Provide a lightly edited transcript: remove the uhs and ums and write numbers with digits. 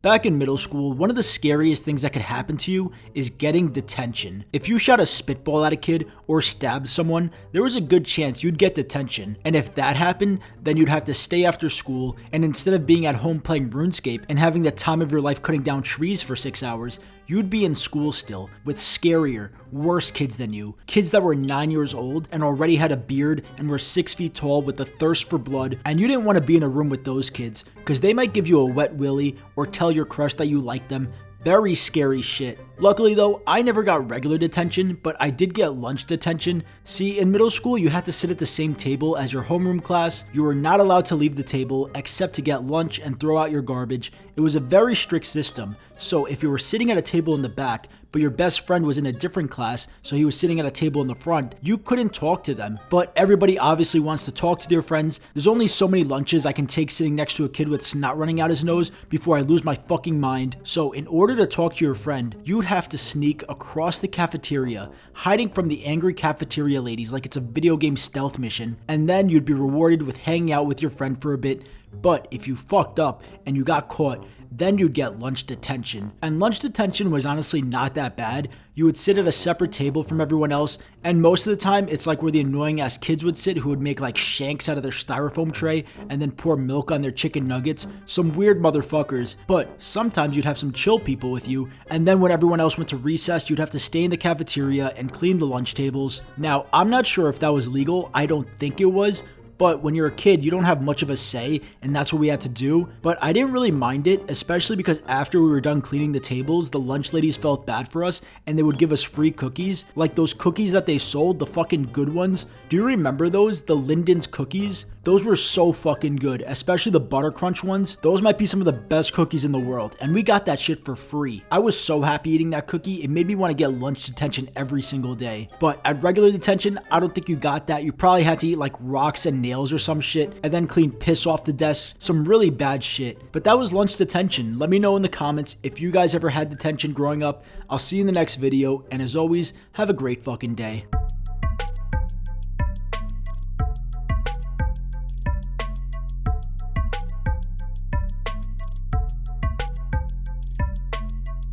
Back in middle school, one of the scariest things that could happen to you is getting detention. If you shot a spitball at a kid or stabbed someone, there was a good chance you'd get detention. And if that happened, then you'd have to stay after school, and instead of being at home playing RuneScape and having the time of your life cutting down trees for 6 hours, you'd be in school still with scarier, worse kids than you. Kids that were 9 years old and already had a beard and were 6 feet tall with a thirst for blood, and you didn't want to be in a room with those kids because they might give you a wet willy or tell your crush that you like them. Very scary shit. Luckily though, I never got regular detention, but I did get lunch detention. See, in middle school, you had to sit at the same table as your homeroom class. You were not allowed to leave the table except to get lunch and throw out your garbage. It was a very strict system. So if you were sitting at a table in the back, but your best friend was in a different class, so he was sitting at a table in the front, you couldn't talk to them. But everybody obviously wants to talk to their friends. There's only so many lunches I can take sitting next to a kid with snot running out his nose before I lose my fucking mind. So in order to talk to your friend, you'd have to sneak across the cafeteria, hiding from the angry cafeteria ladies like it's a video game stealth mission, and then you'd be rewarded with hanging out with your friend for a bit. But if you fucked up and you got caught, then you'd get lunch detention. And lunch detention was honestly not that bad. You would sit at a separate table from everyone else, and most of the time it's like where the annoying ass kids would sit who would make like shanks out of their styrofoam tray and then pour milk on their chicken nuggets. Some weird motherfuckers. But sometimes you'd have some chill people with you, and then when everyone else went to recess, you'd have to stay in the cafeteria and clean the lunch tables. Now, I'm not sure if that was legal. I don't think it was. But when you're a kid, you don't have much of a say, and that's what we had to do. But I didn't really mind it, especially because after we were done cleaning the tables, the lunch ladies felt bad for us, and they would give us free cookies. Like those cookies that they sold, the fucking good ones. Do you remember those? The Linden's cookies? Those were so fucking good, especially the Butter Crunch ones. Those might be some of the best cookies in the world, and we got that shit for free. I was so happy eating that cookie, it made me want to get lunch detention every single day. But at regular detention, I don't think you got that. You probably had to eat like rocks and nails or some shit, and then clean piss off the desks. Some really bad shit. But that was lunch detention. Let me know in the comments if you guys ever had detention growing up. I'll see you in the next video, and as always, have a great fucking day.